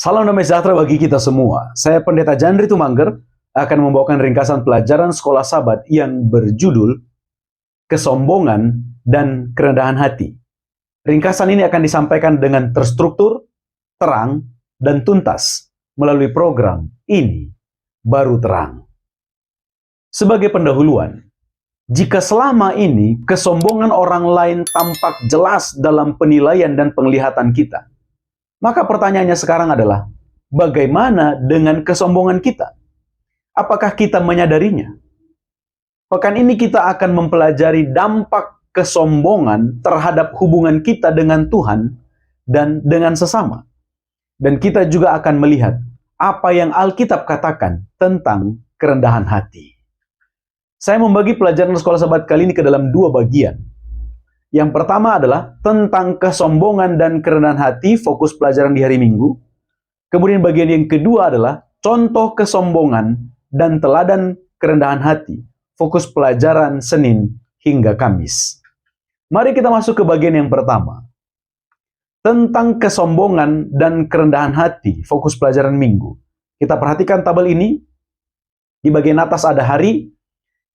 Salam damai sejahtera bagi kita semua. Saya Pendeta Jandri Tumangger akan membawakan ringkasan pelajaran sekolah Sabat yang berjudul Kesombongan dan Kerendahan Hati. Ringkasan ini akan disampaikan dengan terstruktur, terang, dan tuntas melalui program Ini Baru Terang. Sebagai pendahuluan, jika selama ini kesombongan orang lain tampak jelas dalam penilaian dan penglihatan kita, maka pertanyaannya sekarang adalah, bagaimana dengan kesombongan kita? Apakah kita menyadarinya? Pekan ini kita akan mempelajari dampak kesombongan terhadap hubungan kita dengan Tuhan dan dengan sesama. Dan kita juga akan melihat apa yang Alkitab katakan tentang kerendahan hati. Saya membagi pelajaran sekolah Sabat kali ini ke dalam dua bagian. Yang pertama adalah tentang kesombongan dan kerendahan hati, fokus pelajaran di hari Minggu. Kemudian bagian yang kedua adalah contoh kesombongan dan teladan kerendahan hati, fokus pelajaran Senin hingga Kamis. Mari kita masuk ke bagian yang pertama. Tentang kesombongan dan kerendahan hati, fokus pelajaran Minggu. Kita perhatikan tabel ini. Di bagian atas ada hari,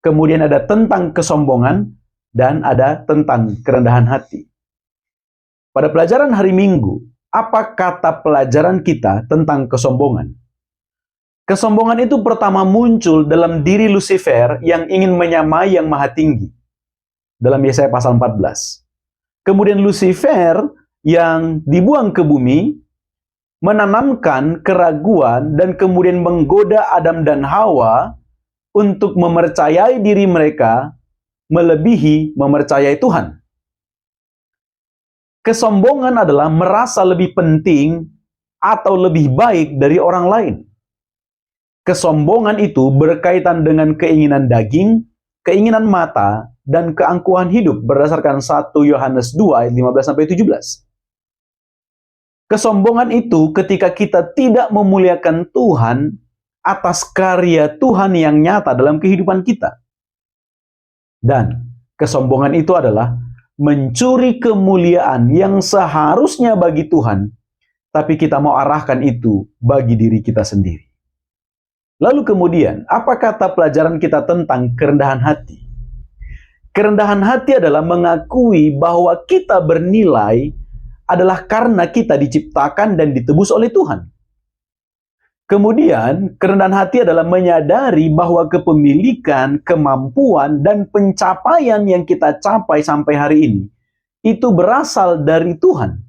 kemudian ada tentang kesombongan, dan ada tentang kerendahan hati. Pada pelajaran hari Minggu, apa kata pelajaran kita tentang kesombongan? Kesombongan itu pertama muncul dalam diri Lucifer yang ingin menyamai yang maha tinggi. Dalam Yesaya pasal 14. Kemudian Lucifer yang dibuang ke bumi, menanamkan keraguan dan kemudian menggoda Adam dan Hawa untuk mempercayai diri mereka melebihi mempercayai Tuhan. Kesombongan adalah merasa lebih penting atau lebih baik dari orang lain. Kesombongan itu berkaitan dengan keinginan daging, keinginan mata, dan keangkuhan hidup berdasarkan 1 Yohanes 2 ayat 15-17. Kesombongan itu ketika kita tidak memuliakan Tuhan atas karya Tuhan yang nyata dalam kehidupan kita. Dan kesombongan itu adalah mencuri kemuliaan yang seharusnya bagi Tuhan, tapi kita mau arahkan itu bagi diri kita sendiri. Lalu kemudian, apa kata pelajaran kita tentang kerendahan hati? Kerendahan hati adalah mengakui bahwa kita bernilai adalah karena kita diciptakan dan ditebus oleh Tuhan. Kemudian, kerendahan hati adalah menyadari bahwa kepemilikan, kemampuan, dan pencapaian yang kita capai sampai hari ini, itu berasal dari Tuhan.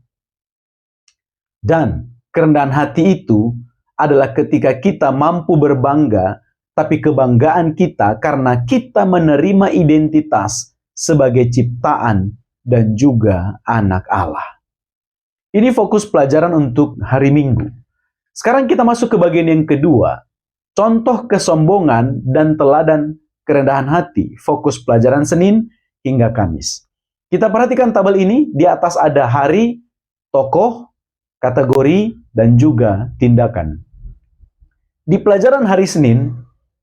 Dan kerendahan hati itu adalah ketika kita mampu berbangga, tapi kebanggaan kita karena kita menerima identitas sebagai ciptaan dan juga anak Allah. Ini fokus pelajaran untuk hari Minggu. Sekarang kita masuk ke bagian yang kedua, contoh kesombongan dan teladan kerendahan hati, fokus pelajaran Senin hingga Kamis. Kita perhatikan tabel ini, di atas ada hari, tokoh, kategori, dan juga tindakan. Di pelajaran hari Senin,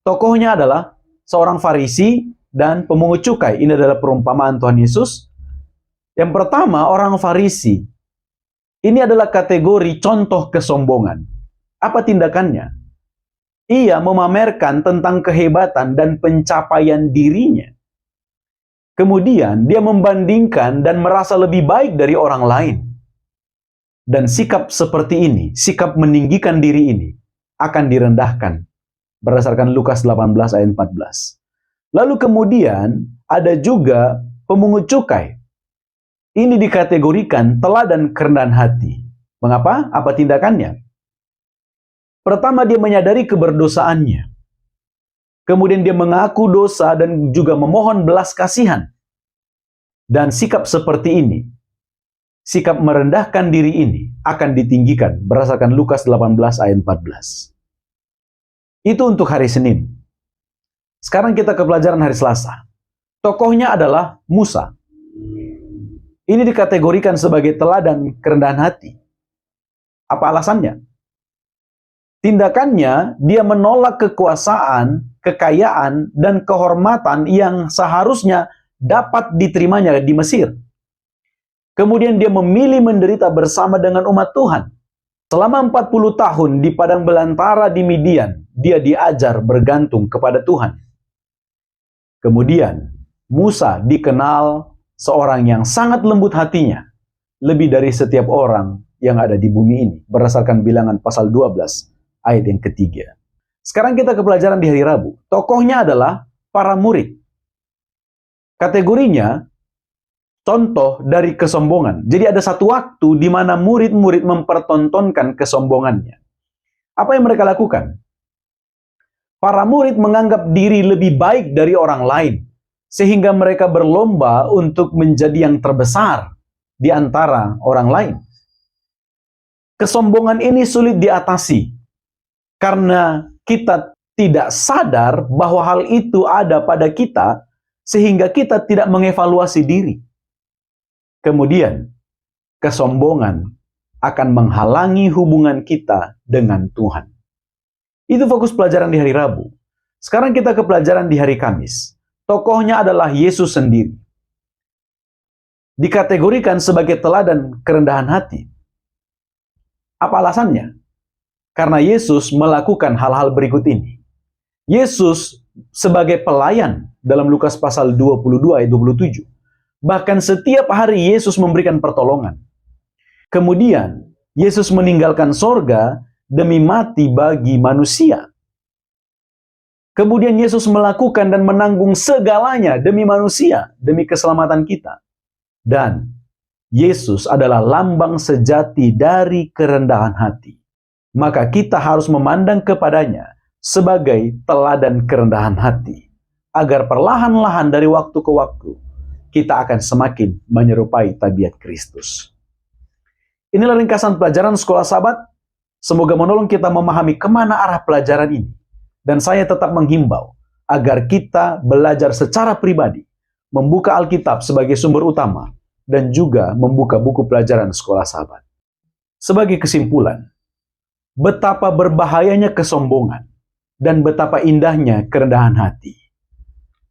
tokohnya adalah seorang Farisi dan pemungut cukai. Ini adalah perumpamaan Tuhan Yesus. Yang pertama, orang Farisi. Ini adalah kategori contoh kesombongan. Apa tindakannya? Ia memamerkan tentang kehebatan dan pencapaian dirinya. Kemudian dia membandingkan dan merasa lebih baik dari orang lain. Dan sikap seperti ini, sikap meninggikan diri ini, akan direndahkan. Berdasarkan Lukas 18 ayat 14. Lalu kemudian ada juga pemungut cukai. Ini dikategorikan teladan kerendahan hati. Mengapa? Apa tindakannya? Pertama, dia menyadari keberdosaannya. Kemudian dia mengaku dosa dan juga memohon belas kasihan. Dan sikap seperti ini, sikap merendahkan diri ini akan ditinggikan berdasarkan Lukas 18 ayat 14. Itu untuk hari Senin. Sekarang kita ke pelajaran hari Selasa. Tokohnya adalah Musa. Ini dikategorikan sebagai teladan kerendahan hati. Apa alasannya? Tindakannya, dia menolak kekuasaan, kekayaan, dan kehormatan yang seharusnya dapat diterimanya di Mesir. Kemudian dia memilih menderita bersama dengan umat Tuhan. Selama 40 tahun di padang belantara di Midian, dia diajar bergantung kepada Tuhan. Kemudian, Musa dikenal seorang yang sangat lembut hatinya, lebih dari setiap orang yang ada di bumi ini, berdasarkan Bilangan pasal 12, ayat yang ketiga. Sekarang kita ke pelajaran di hari Rabu. Tokohnya adalah para murid. Kategorinya, contoh dari kesombongan. Jadi ada satu waktu di mana murid-murid mempertontonkan kesombongannya. Apa yang mereka lakukan? Para murid menganggap diri lebih baik dari orang lain, sehingga mereka berlomba untuk menjadi yang terbesar di antara orang lain. Kesombongan ini sulit diatasi, karena kita tidak sadar bahwa hal itu ada pada kita, sehingga kita tidak mengevaluasi diri. Kemudian, kesombongan akan menghalangi hubungan kita dengan Tuhan. Itu fokus pelajaran di hari Rabu. Sekarang kita ke pelajaran di hari Kamis. Tokohnya adalah Yesus sendiri. Dikategorikan sebagai teladan kerendahan hati. Apa alasannya? Karena Yesus melakukan hal-hal berikut ini. Yesus sebagai pelayan dalam Lukas pasal 22 ayat 27. Bahkan setiap hari Yesus memberikan pertolongan. Kemudian, Yesus meninggalkan sorga demi mati bagi manusia. Kemudian Yesus melakukan dan menanggung segalanya demi manusia, demi keselamatan kita. Dan Yesus adalah lambang sejati dari kerendahan hati. Maka kita harus memandang kepadanya sebagai teladan kerendahan hati, agar perlahan-lahan dari waktu ke waktu, kita akan semakin menyerupai tabiat Kristus. Inilah ringkasan pelajaran Sekolah Sabat. Semoga menolong kita memahami kemana arah pelajaran ini. Dan saya tetap menghimbau agar kita belajar secara pribadi, membuka Alkitab sebagai sumber utama, dan juga membuka buku pelajaran Sekolah Sabat. Sebagai kesimpulan, betapa berbahayanya kesombongan dan betapa indahnya kerendahan hati.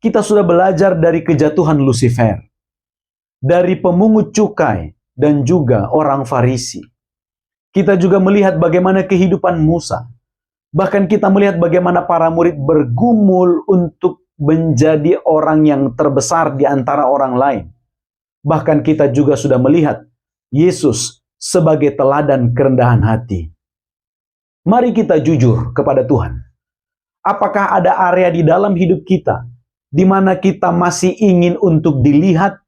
Kita sudah belajar dari kejatuhan Lucifer, dari pemungut cukai, dan juga orang Farisi. Kita juga melihat bagaimana kehidupan Musa. Bahkan kita melihat bagaimana para murid bergumul untuk menjadi orang yang terbesar di antara orang lain. Bahkan kita juga sudah melihat Yesus sebagai teladan kerendahan hati. Mari kita jujur kepada Tuhan. Apakah ada area di dalam hidup kita di mana kita masih ingin untuk dilihat,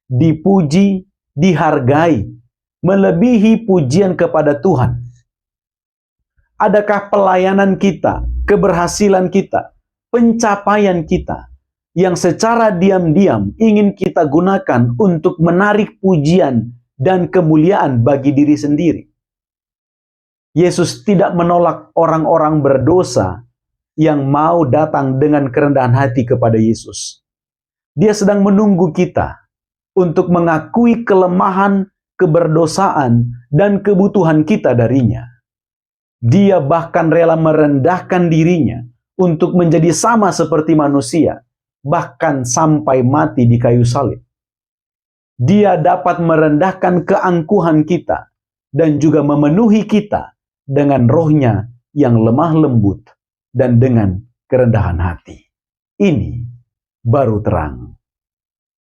dipuji, dihargai, melebihi pujian kepada Tuhan? Adakah pelayanan kita, keberhasilan kita, pencapaian kita yang secara diam-diam ingin kita gunakan untuk menarik pujian dan kemuliaan bagi diri sendiri? Yesus tidak menolak orang-orang berdosa yang mau datang dengan kerendahan hati kepada Yesus. Dia sedang menunggu kita untuk mengakui kelemahan, keberdosaan, dan kebutuhan kita darinya. Dia bahkan rela merendahkan dirinya untuk menjadi sama seperti manusia, bahkan sampai mati di kayu salib. Dia dapat merendahkan keangkuhan kita dan juga memenuhi kita dengan rohnya yang lemah lembut dan dengan kerendahan hati. Ini baru terang.